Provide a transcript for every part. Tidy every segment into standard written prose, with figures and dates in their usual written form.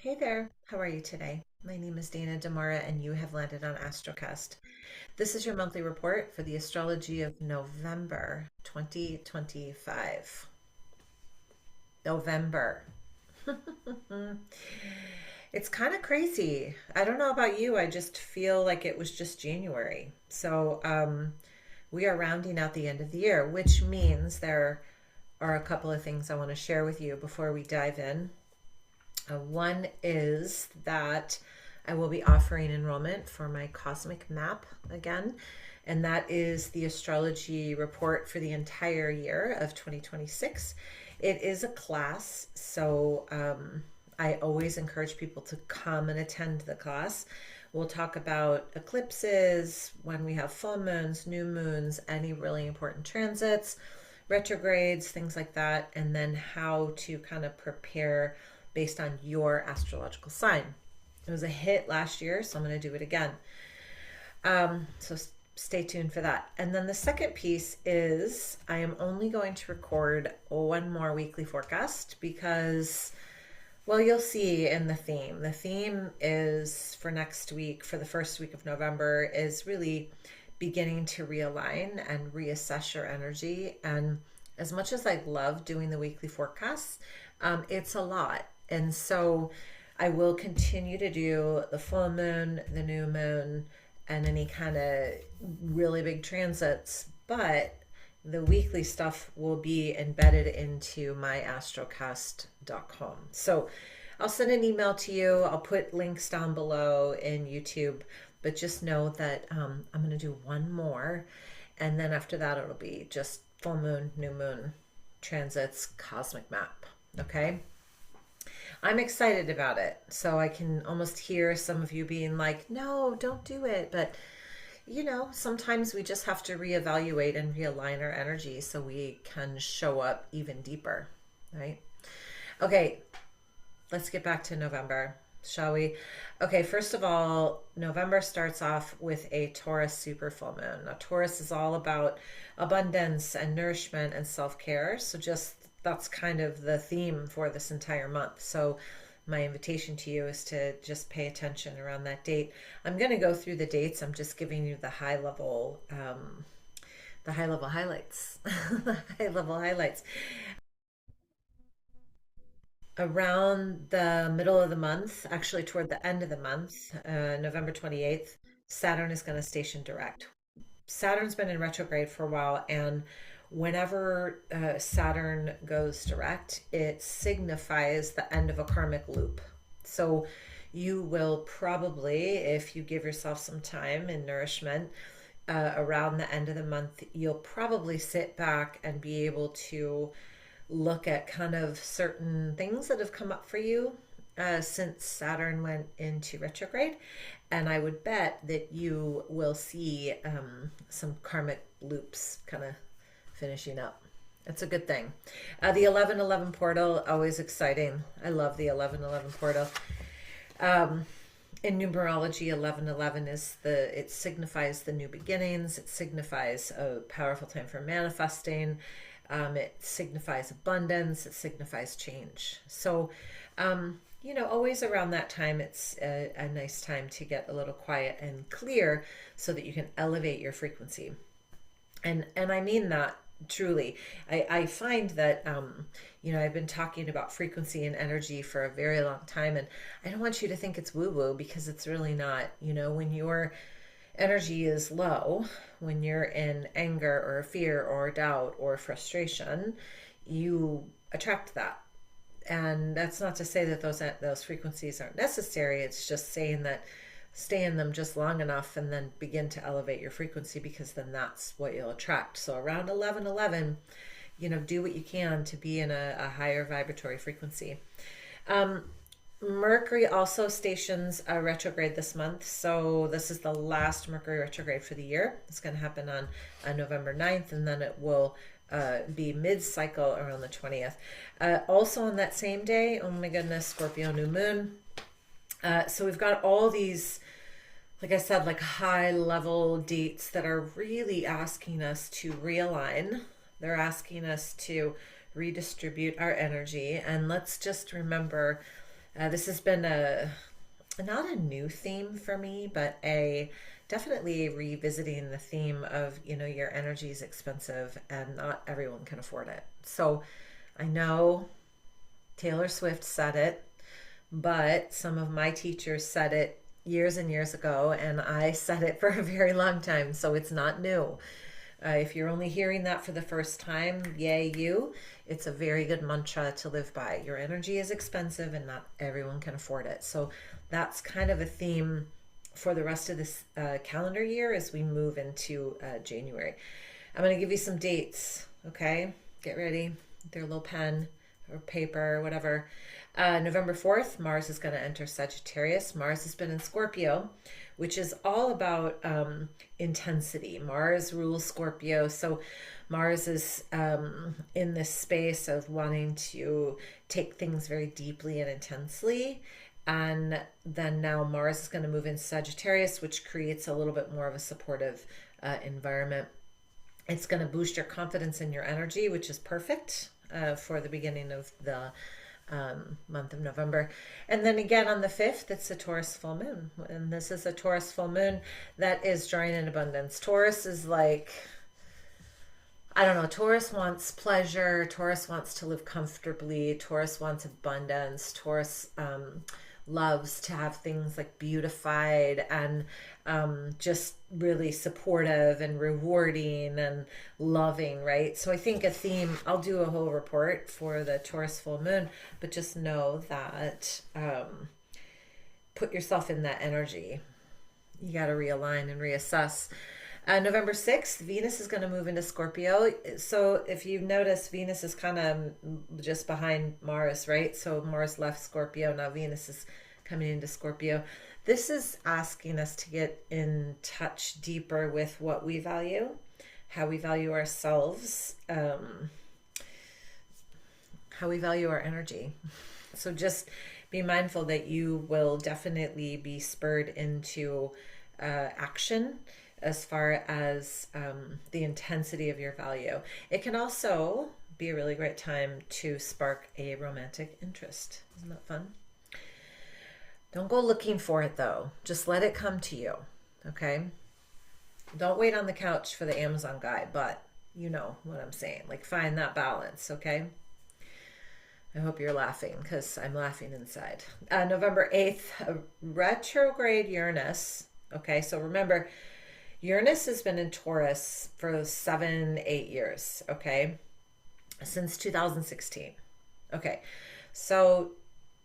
Hey there, how are you today? My name is Dana Demara, and you have landed on Astrocast. This is your monthly report for the astrology of November 2025. November. It's kind of crazy. I don't know about you, I just feel like it was just January. We are rounding out the end of the year, which means there are a couple of things I want to share with you before we dive in. One is that I will be offering enrollment for my cosmic map again, and that is the astrology report for the entire year of 2026. It is a class, I always encourage people to come and attend the class. We'll talk about eclipses, when we have full moons, new moons, any really important transits, retrogrades, things like that, and then how to kind of prepare based on your astrological sign. It was a hit last year, so I'm going to do it again. So stay tuned for that. And then the second piece is I am only going to record one more weekly forecast because, well, you'll see in the theme. The theme is for next week, for the first week of November, is really beginning to realign and reassess your energy. And as much as I love doing the weekly forecasts, it's a lot. And so I will continue to do the full moon, the new moon, and any kind of really big transits, but the weekly stuff will be embedded into my astrocast.com. So I'll send an email to you. I'll put links down below in YouTube, but just know that I'm going to do one more. And then after that, it'll be just full moon, new moon, transits, cosmic map. Okay. I'm excited about it. So I can almost hear some of you being like, no, don't do it. But, sometimes we just have to reevaluate and realign our energy so we can show up even deeper, right? Okay, let's get back to November, shall we? Okay, first of all, November starts off with a Taurus super full moon. Now, Taurus is all about abundance and nourishment and self care. So, just that's kind of the theme for this entire month. So, my invitation to you is to just pay attention around that date. I'm going to go through the dates. I'm just giving you the high level highlights, the high level highlights. Around the middle of the month, actually toward the end of the month, November 28th, Saturn is going to station direct. Saturn's been in retrograde for a while, and whenever Saturn goes direct, it signifies the end of a karmic loop. So you will probably, if you give yourself some time and nourishment, around the end of the month, you'll probably sit back and be able to look at kind of certain things that have come up for you since Saturn went into retrograde. And I would bet that you will see some karmic loops kind of finishing up. It's a good thing. The 1111 portal, always exciting. I love the 1111 portal. Um, in numerology, 1111 it signifies the new beginnings. It signifies a powerful time for manifesting. It signifies abundance. It signifies change. So, always around that time, it's a nice time to get a little quiet and clear so that you can elevate your frequency. And I mean that truly. I find that, I've been talking about frequency and energy for a very long time, and I don't want you to think it's woo woo because it's really not. When your energy is low, when you're in anger or fear or doubt or frustration, you attract that. And that's not to say that those frequencies aren't necessary. It's just saying that stay in them just long enough and then begin to elevate your frequency, because then that's what you'll attract. So around 1111, do what you can to be in a higher vibratory frequency. Mercury also stations a retrograde this month. So this is the last Mercury retrograde for the year. It's going to happen on November 9th, and then it will be mid-cycle around the 20th. Also on that same day, oh my goodness, Scorpio new moon. So we've got all these, like I said, like high level dates that are really asking us to realign. They're asking us to redistribute our energy. And let's just remember This has been not a new theme for me, but a definitely revisiting the theme of, your energy is expensive and not everyone can afford it. So I know Taylor Swift said it, but some of my teachers said it years and years ago, and I said it for a very long time, so it's not new. If you're only hearing that for the first time, yay you. It's a very good mantra to live by. Your energy is expensive and not everyone can afford it. So that's kind of a theme for the rest of this calendar year as we move into January. I'm going to give you some dates, okay? Get ready. Their little pen or paper or whatever. November 4th, Mars is going to enter Sagittarius. Mars has been in Scorpio, which is all about intensity. Mars rules Scorpio. So Mars is in this space of wanting to take things very deeply and intensely. And then now Mars is going to move in Sagittarius, which creates a little bit more of a supportive environment. It's going to boost your confidence and your energy, which is perfect for the beginning of the month of November. And then again on the 5th, it's a Taurus full moon. And this is a Taurus full moon that is drawing in abundance. Taurus is like, I don't know, Taurus wants pleasure. Taurus wants to live comfortably. Taurus wants abundance. Taurus loves to have things like beautified and just really supportive and rewarding and loving, right? So I think a theme, I'll do a whole report for the Taurus full moon, but just know that put yourself in that energy. You got to realign and reassess. November 6th, Venus is going to move into Scorpio. So if you notice, Venus is kind of just behind Mars, right? So Mars left Scorpio. Now Venus is coming into Scorpio. This is asking us to get in touch deeper with what we value, how we value ourselves, how we value our energy. So just be mindful that you will definitely be spurred into action as far as the intensity of your value. It can also be a really great time to spark a romantic interest. Isn't that fun? Don't go looking for it though. Just let it come to you, okay? Don't wait on the couch for the Amazon guy, but you know what I'm saying. Like find that balance, okay? I hope you're laughing because I'm laughing inside. November 8th, retrograde Uranus. Okay, so remember, Uranus has been in Taurus for 7-8 years, okay? Since 2016. Okay, so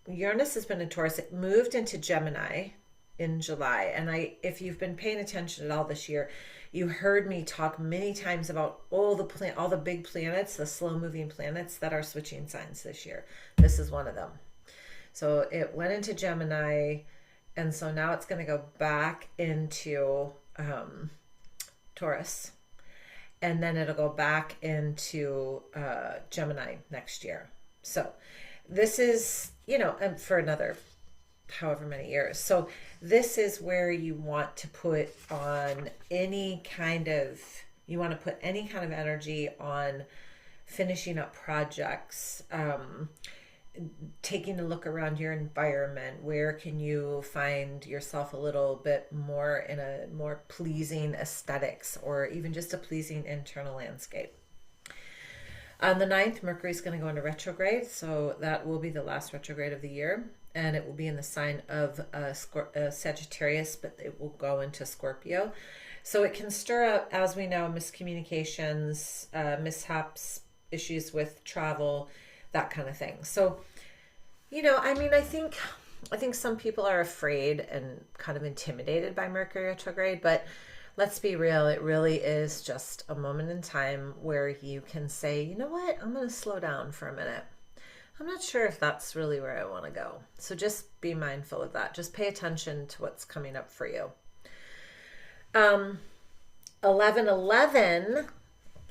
Uranus has been in Taurus. It moved into Gemini in July. And if you've been paying attention at all this year, you heard me talk many times about all the big planets, the slow-moving planets that are switching signs this year. This is one of them. So it went into Gemini, and so now it's going to go back into Taurus, and then it'll go back into Gemini next year. So this is, for another however many years. So this is where you want to put on any kind of energy on finishing up projects, taking a look around your environment. Where can you find yourself a little bit more in a more pleasing aesthetics, or even just a pleasing internal landscape? On the 9th, Mercury is going to go into retrograde, so that will be the last retrograde of the year, and it will be in the sign of Sagittarius, but it will go into Scorpio. So it can stir up, as we know, miscommunications, mishaps, issues with travel, that kind of thing. So, I think some people are afraid and kind of intimidated by Mercury retrograde, but let's be real, it really is just a moment in time where you can say, you know what, I'm going to slow down for a minute. I'm not sure if that's really where I want to go. So just be mindful of that. Just pay attention to what's coming up for you. 11/11,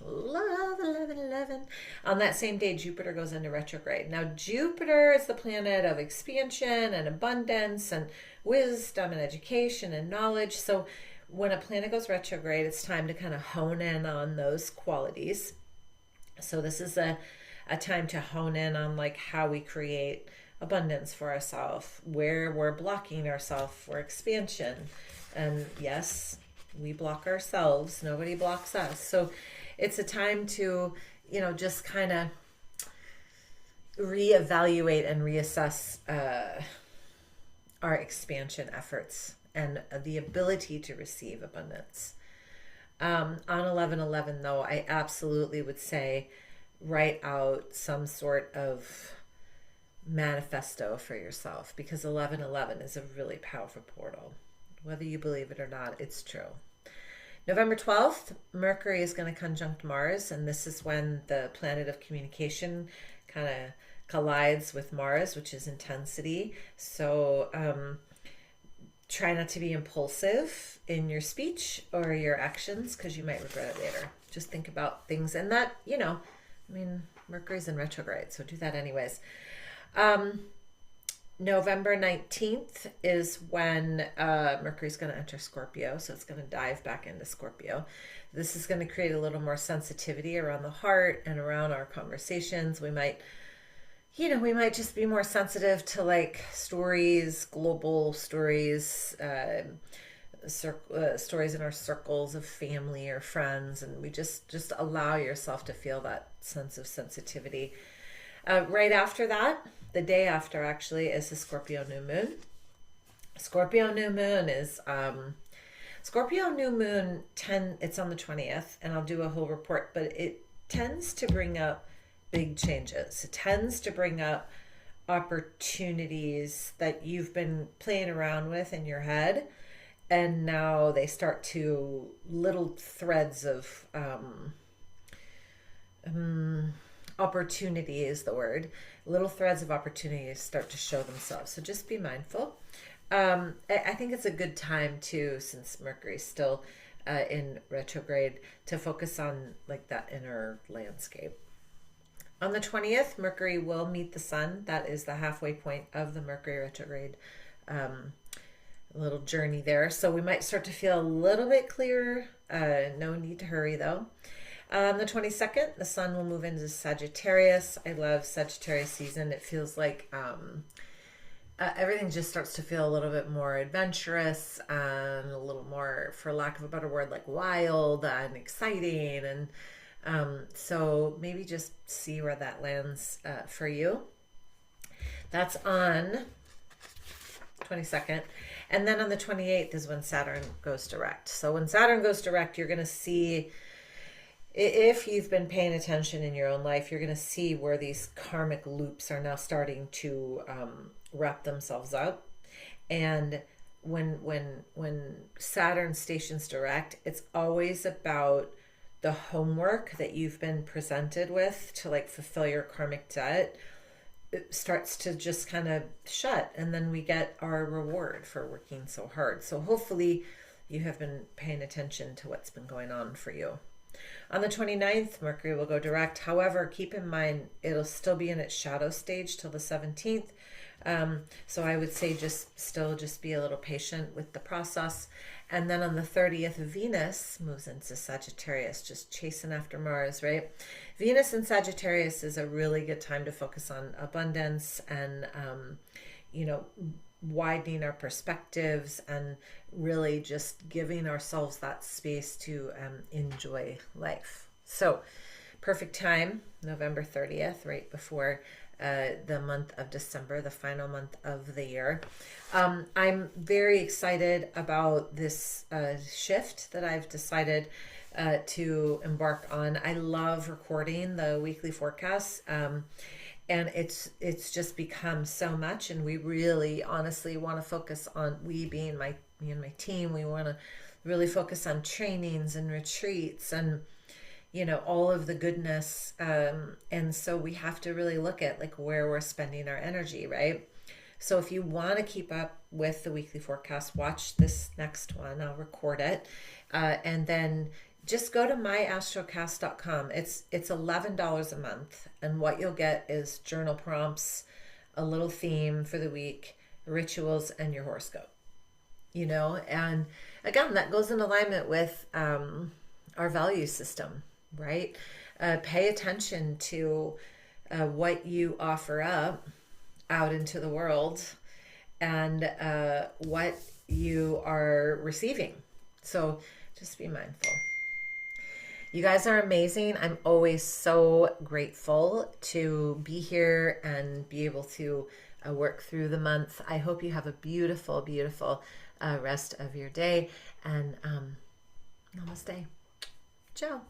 love 11/11. On that same day, Jupiter goes into retrograde. Now, Jupiter is the planet of expansion and abundance and wisdom and education and knowledge. So when a planet goes retrograde, it's time to kind of hone in on those qualities. So this is a time to hone in on like how we create abundance for ourselves, where we're blocking ourselves for expansion. And yes, we block ourselves, nobody blocks us. So it's a time to, just kind of reevaluate and reassess our expansion efforts and the ability to receive abundance. On 11/11, though, I absolutely would say write out some sort of manifesto for yourself, because 11/11 is a really powerful portal. Whether you believe it or not, it's true. November 12th, Mercury is going to conjunct Mars, and this is when the planet of communication kind of collides with Mars, which is intensity. So try not to be impulsive in your speech or your actions, because you might regret it later. Just think about things, and that, Mercury's in retrograde, so do that anyways. November 19th is when Mercury's going to enter Scorpio, so it's going to dive back into Scorpio. This is going to create a little more sensitivity around the heart and around our conversations. We might just be more sensitive to like stories, global stories, stories in our circles of family or friends, and we just allow yourself to feel that sense of sensitivity. Right after that, the day after actually, is the Scorpio new moon. Scorpio new moon is Scorpio new moon it's on the 20th, and I'll do a whole report, but it tends to bring up big changes. It tends to bring up opportunities that you've been playing around with in your head, and now they start to, little threads of opportunity is the word. Little threads of opportunities start to show themselves. So just be mindful. I think it's a good time too, since Mercury's still in retrograde, to focus on like that inner landscape. On the 20th, Mercury will meet the sun. That is the halfway point of the Mercury retrograde little journey there. So we might start to feel a little bit clearer. No need to hurry though. The 22nd, the sun will move into Sagittarius. I love Sagittarius season. It feels like everything just starts to feel a little bit more adventurous and a little more, for lack of a better word, like wild and exciting. And so maybe just see where that lands for you. That's on 22nd. And then on the 28th is when Saturn goes direct. So when Saturn goes direct, you're going to see, if you've been paying attention in your own life, you're going to see where these karmic loops are now starting to wrap themselves up. And when Saturn stations direct, it's always about the homework that you've been presented with to like fulfill your karmic debt. It starts to just kind of shut, and then we get our reward for working so hard. So hopefully you have been paying attention to what's been going on for you. On the 29th, Mercury will go direct. However, keep in mind, it'll still be in its shadow stage till the 17th. So I would say just be a little patient with the process. And then on the 30th, Venus moves into Sagittarius, just chasing after Mars, right? Venus in Sagittarius is a really good time to focus on abundance and, widening our perspectives and really just giving ourselves that space to enjoy life. So perfect time, November 30th, right before the month of December, the final month of the year. I'm very excited about this shift that I've decided to embark on. I love recording the weekly forecasts. And it's just become so much, and we really honestly want to focus on, we being me and my team, we want to really focus on trainings and retreats and all of the goodness, and so we have to really look at like where we're spending our energy, right? So if you want to keep up with the weekly forecast, watch this next one. I'll record it, and then just go to myastrocast.com. It's $11 a month, and what you'll get is journal prompts, a little theme for the week, rituals, and your horoscope. And again, that goes in alignment with our value system, right? Pay attention to what you offer up out into the world and what you are receiving. So just be mindful. You guys are amazing. I'm always so grateful to be here and be able to work through the month. I hope you have a beautiful, beautiful rest of your day. And namaste. Ciao.